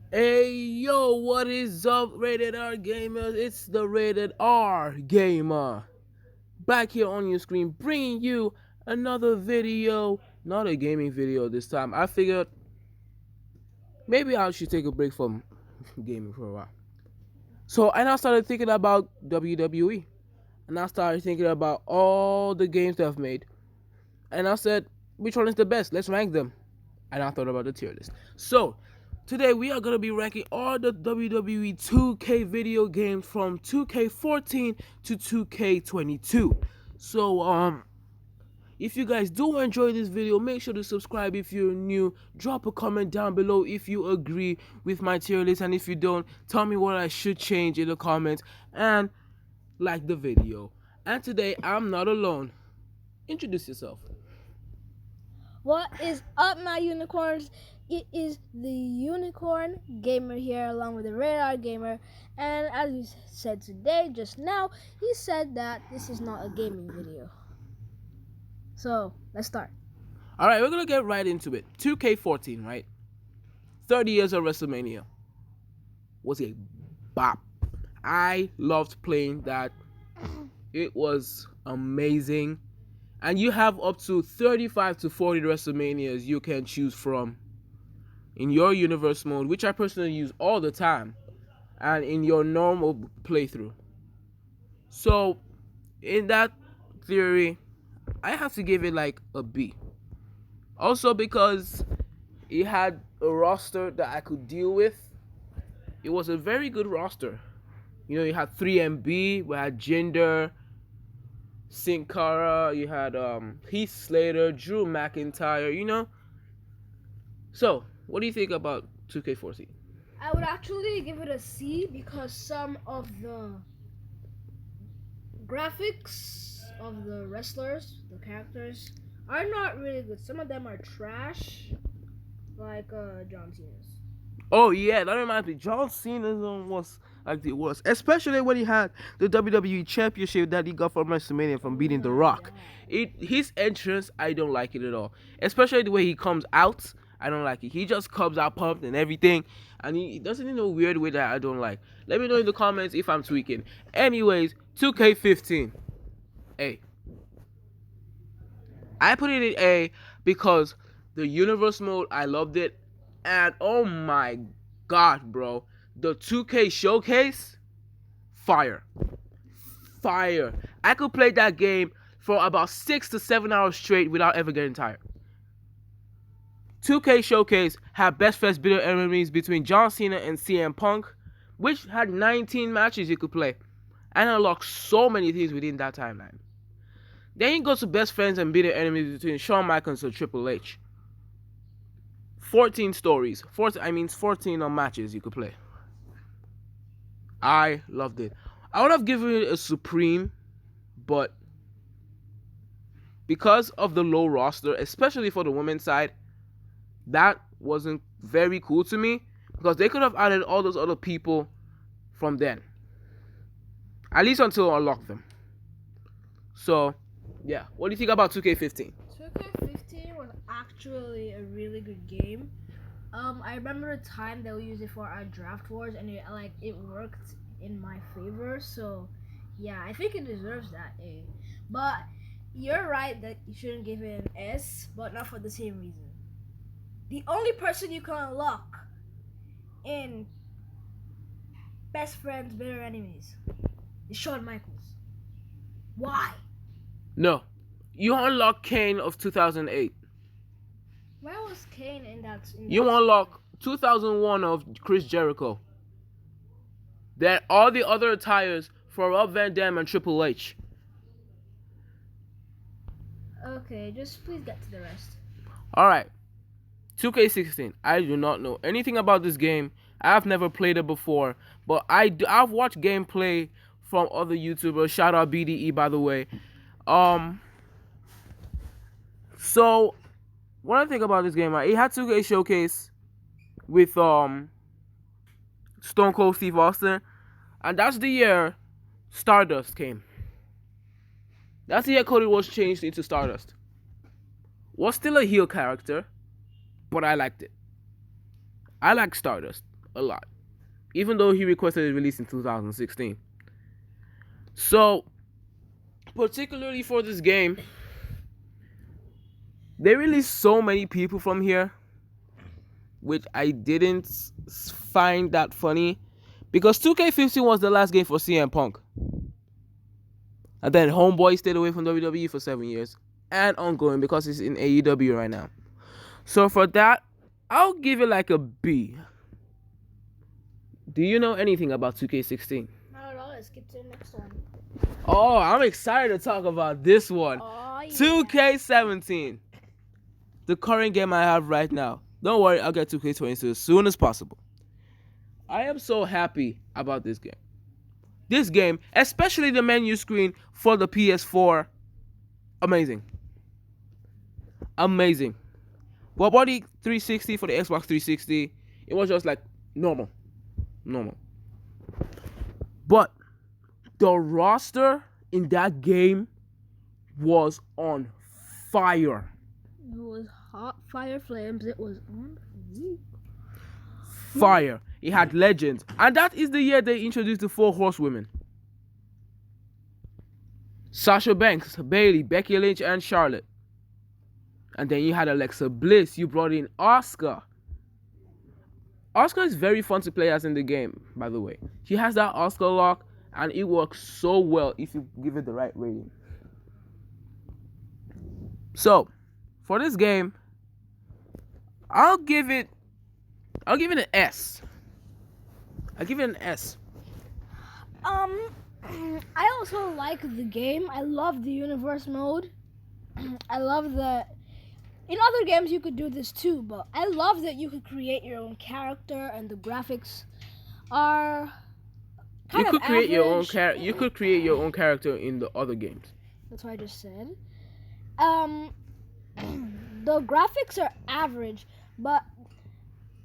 Hey yo, what is up, Rated R Gamers? It's the Rated R Gamer back here on your screen, bringing you another video. Not a gaming video this time. I figured maybe I should take a break from gaming for a while. And I started thinking about WWE, and I started thinking about all the games they've made, and I said, which one is the best? Let's rank them. And I thought about the tier list. So, today we are going to be ranking all the WWE 2K video games from 2K14 to 2K22. So, if you guys do enjoy this video, make sure to subscribe if you're new. Drop a comment down below if you agree with my tier list, and if you don't, tell me what I should change in the comments, and like the video. And today, I'm not alone. Introduce yourself. What is up, my unicorns? It is the Unicorn Gamer here, along with the Radar Gamer. And as you said today, just now, he said that this is not a gaming video. So let's start. All right, we're gonna get right into it. 2K14, right? 30 years of WrestleMania was a bop. I loved playing that. It was amazing. And you have up to 35 to 40 WrestleManias you can choose from in your universe mode, which I personally use all the time, and in your normal playthrough. So, in that theory, I have to give it like a B. Also, because it had a roster that I could deal with. It was a very good roster. You know, you had 3MB, we had Jinder, Sin Cara, you had Heath Slater, Drew McIntyre, you know. So, what do you think about 2K14? I would actually give it a C because some of the graphics of the wrestlers, the characters, are not really good. Some of them are trash, like John Cena's. Oh yeah, that reminds me. John Cena's one was like the worst, especially when he had the WWE Championship that he got from WrestleMania from beating The Rock. His entrance, I don't like it at all. Especially the way he comes out, I don't like it. He just comes out pumped and everything, and he does it in a weird way that I don't like. Let me know in the comments if I'm tweaking. Anyways, 2K15. A. I put it in A because the universe mode, I loved it. And oh my god, bro. The 2K showcase, fire. Fire. I could play that game for about 6 to 7 hours straight without ever getting tired. 2K showcase had best friends bitter enemies between John Cena and CM Punk, which had 19 matches you could play, and unlocked so many things within that timeline. Then you go to best friends and bitter enemies between Shawn Michaels and Triple H. 14 stories. 14 matches you could play. I loved it. I would have given it a supreme, but because of the low roster, especially for the women's side, that wasn't very cool to me because they could have added all those other people from then. At least until I unlock them. So, yeah. What do you think about 2K15? 2K15 was actually a really good game. I remember a time that we used it for our draft wars, and it worked in my favor. So, yeah, I think it deserves that A. But you're right that you shouldn't give it an S, but not for the same reason. The only person you can unlock in Best Friends, Bitter Enemies is Shawn Michaels. Why? No. You unlock Kane of 2008. Where was Kane in that? You unlock 2001 of Chris Jericho. Then all the other attires for Rob Van Dam and Triple H. Okay, just please get to the rest. Alright. 2K16. I do not know anything about this game. I've never played it before. But I've watched gameplay from other YouTubers. Shout out BDE, by the way. So what I think about this game, right? It had 2K showcase with Stone Cold Steve Austin, and that's the year Stardust came. That's the year Cody was changed into Stardust. Was still a heel character, but I liked it. I like Stardust a lot, even though he requested it released in 2016. So, particularly for this game, they released so many people from here, which I didn't find that funny, because 2K15 was the last game for CM Punk. And then Homeboy stayed away from WWE for 7 years, and ongoing because he's in AEW right now. So for that, I'll give it like a B. Do you know anything about 2K16? Not at all. Let's skip to the next one. Oh, I'm excited to talk about this one. Oh, yeah. 2K17. The current game I have right now. Don't worry, I'll get 2K22 as soon as possible. I am so happy about this game. This game, especially the menu screen for the PS4, amazing. Amazing. But body 360 for the Xbox 360, it was just like normal. But the roster in that game was on fire. It was hot fire flames. It was on fire. It had legends. And that is the year they introduced the 4 horsewomen. Sasha Banks, Bayley, Becky Lynch, and Charlotte. And then you had Alexa Bliss. You brought in Asuka. Asuka is very fun to play as in the game, by the way. She has that Asuka lock, and it works so well if you give it the right rating. So, for this game, I'll give it an S. I'll give it an S. I also like the game. I love the universe mode. I love the... In other games you could do this too, but I love that you could create your own character and the graphics are kind of average. You could create your own character in the other games. That's what I just said. The graphics are average, but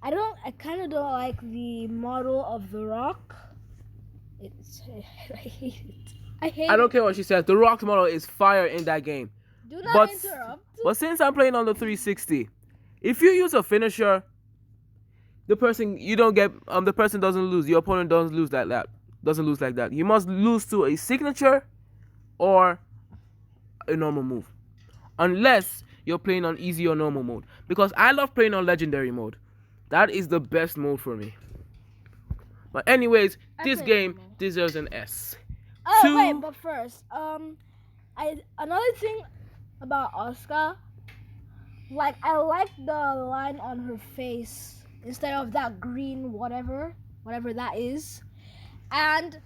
I kind of don't like the model of The Rock. I hate it. I don't care what she says. The Rock model is fire in that game. Do not interrupt. But since I'm playing on the 360, if you use a finisher, the person doesn't lose. Your opponent doesn't lose like that. You must lose to a signature or a normal move, unless you're playing on easy or normal mode. Because I love playing on legendary mode. That is the best mode for me. But anyways, this game deserves an S. Oh wait, but first, another thing about Asuka, like I like the line on her face instead of that green whatever that is, and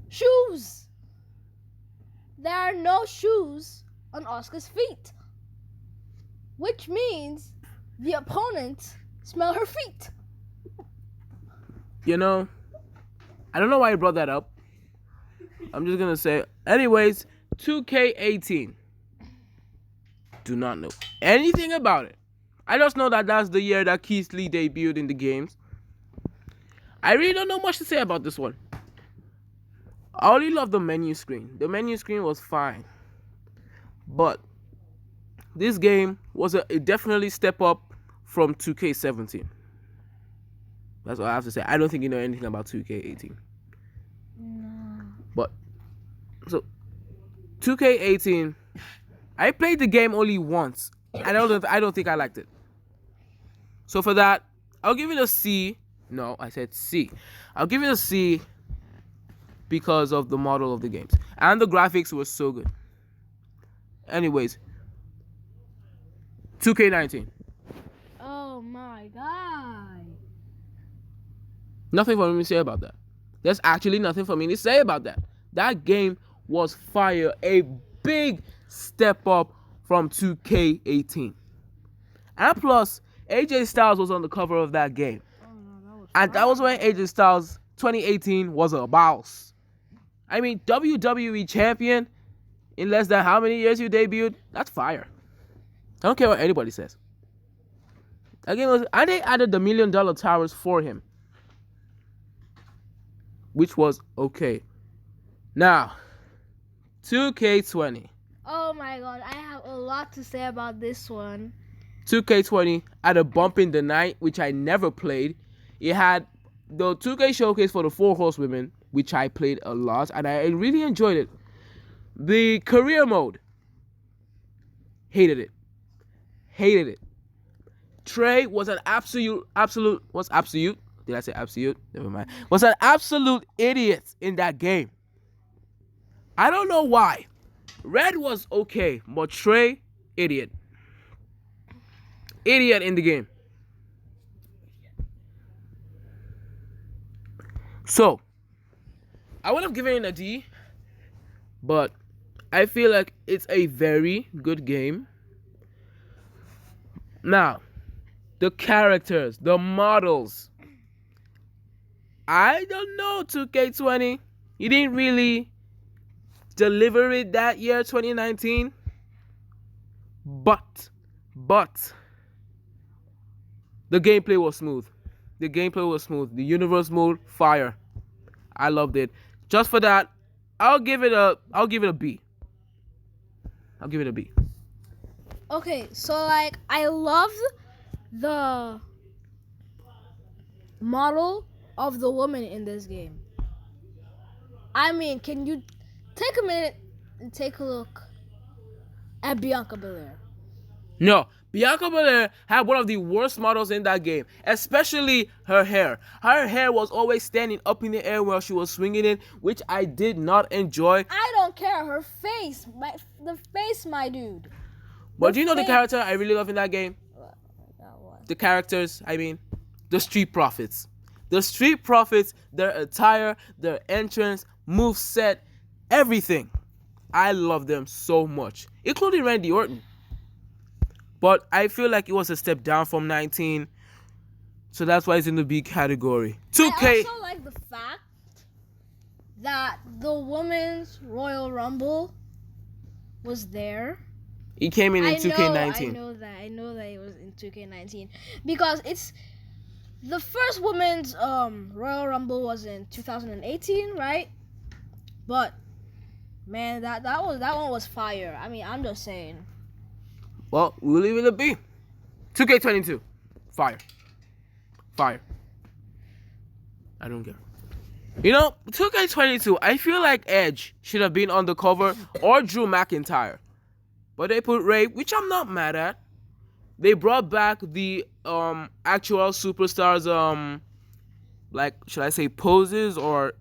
shoes. There are no shoes on Asuka's feet, which means the opponent smell her feet. You know, I don't know why you brought that up. I'm just gonna say, anyways, 2K18. Do not know anything about it. I just know that that's the year that Keith Lee debuted in the games. I really don't know much to say about this one. I only love the menu screen. The menu screen was fine. But this game was a definitely step up from 2K17. That's all I have to say. I don't think you know anything about 2K18. No. But, so, 2K18, I played the game only once. I don't think I liked it. So for that, I'll give it a C. No, I said C. I'll give it a C because of the model of the games. And the graphics were so good. Anyways, 2K19. Oh my god. Nothing for me to say about that. There's actually nothing for me to say about that. That game was fire. A big step up from 2K18. And plus, AJ Styles was on the cover of that game. That was when AJ Styles 2018 was a boss. I mean, WWE champion in less than how many years you debuted? That's fire. I don't care what anybody says. That game was, and they added the $1 million towers for him, which was okay. Now, 2K20. Oh my god, I have a lot to say about this one. 2K20 had a bump in the night, which I never played. It had the 2K showcase for the 4 horsewomen, which I played a lot and I really enjoyed it. The career mode, hated it. Hated it. Trey was an absolute. Did I say absolute? Never mind. Was an absolute idiot in that game. I don't know why. Red was okay, but Trey, idiot. Idiot in the game. So, I would have given it a D, but I feel like it's a very good game. Now, the characters, the models. I don't know, 2K20. You didn't really deliver it that year, 2019. But, the gameplay was smooth. The universe mode, fire. I loved it. Just for that, I'll give it a B. Okay, so like I love the model of the woman in this game. I mean, can you take a minute and take a look at Bianca Belair? No, Bianca Belair had one of the worst models in that game, especially her hair. Her hair was always standing up in the air while she was swinging it, which I did not enjoy. I don't care. Her face, the face, my dude. But do you know the character I really love in that game? What? The characters, I mean, the Street Profits. The Street Profits, their attire, their entrance, moveset, everything. I love them so much, including Randy Orton. But I feel like it was a step down from 19, so that's why it's in the B category. 2K. I also like the fact that the Women's Royal Rumble was there. It came in 2K19. I know that it was in 2K19 because it's the first Women's Royal Rumble was in 2018, right? But man, that one was fire. I mean, I'm just saying. Well, we'll leave it a B. 2K22. Fire. I don't care. You know, 2K22, I feel like Edge should have been on the cover or Drew McIntyre. But they put Ray, which I'm not mad at. They brought back the actual superstars, like, should I say poses or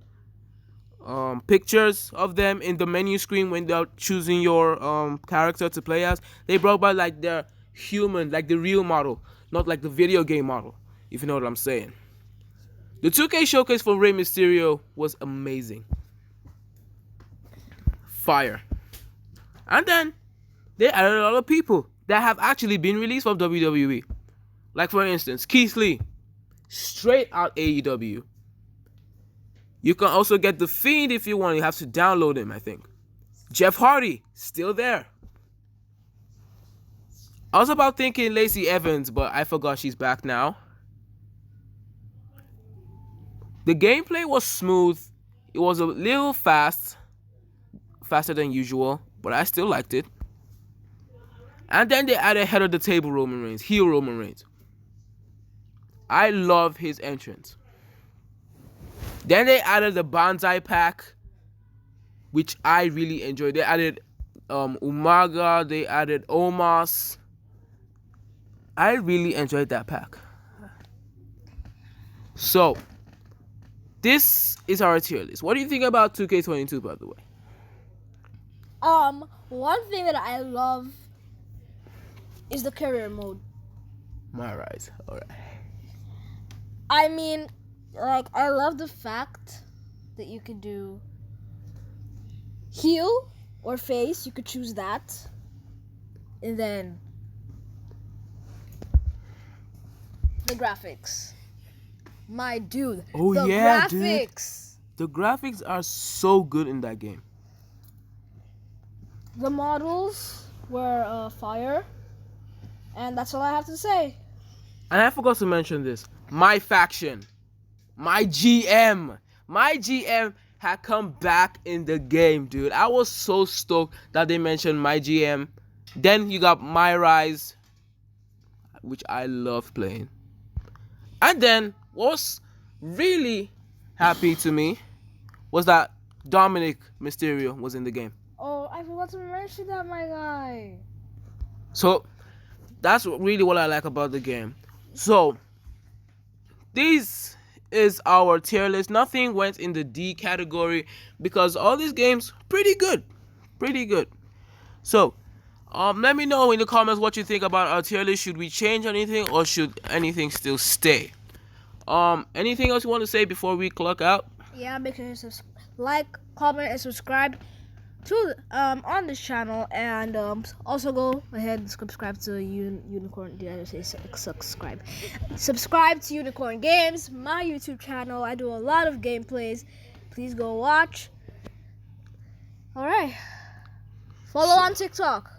pictures of them in the menu screen when they're choosing your character to play as. They brought back like their human, like the real model, not like the video game model, if you know what I'm saying. The 2K showcase for Rey Mysterio was amazing. Fire. And then they added a lot of people that have actually been released from WWE. Like for instance, Keith Lee, straight out AEW. You can also get The Fiend if you want. You have to download him, I think. Jeff Hardy, still there. I was about thinking Lacey Evans, but I forgot she's back now. The gameplay was smooth. It was a little faster than usual, but I still liked it. And then they added head of the table Roman Reigns, heel Roman Reigns. I love his entrance. Then they added the Banzai pack, which I really enjoyed. They added Umaga, they added Omos. I really enjoyed that pack. So, this is our tier list. What do you think about 2K22, by the way? One thing that I love is the career mode. Alright. I mean, like, I love the fact that you could do heel or face. You could choose that. And then the graphics. My dude. Oh, the yeah, graphics. Dude. The graphics are so good in that game. The models were fire. And that's all I have to say. And I forgot to mention this. My faction. My GM had come back in the game, dude. I was so stoked that they mentioned my GM. Then you got My Rise, which I love playing. And then what was really happy to me was that Dominic Mysterio was in the game. Oh, I forgot to mention that, my guy. So that's really what I like about the game. So this is our tier list. Nothing went in the D category because all these games pretty good. Pretty good. So let me know in the comments what you think about our tier list. Should we change anything or should anything still stay? Anything else you want to say before we clock out? Yeah, make sure you like, comment, and subscribe to on this channel, and also go ahead and subscribe to Unicorn. Did I just say subscribe? Subscribe to Unicorn Games, my YouTube channel. I do a lot of gameplays. Please go watch. All right. Follow on TikTok.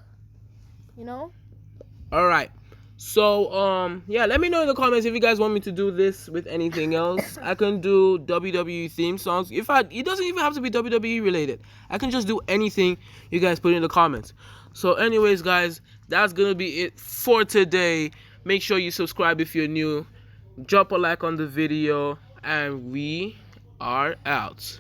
You know. All right. So yeah, let me know in the comments if you guys want me to do this with anything else. I can do WWE theme songs. It doesn't even have to be WWE related. I can just do anything you guys put in the comments. So anyways, guys, that's gonna be it for today. Make sure you subscribe if you're new. Drop a like on the video, and we are out.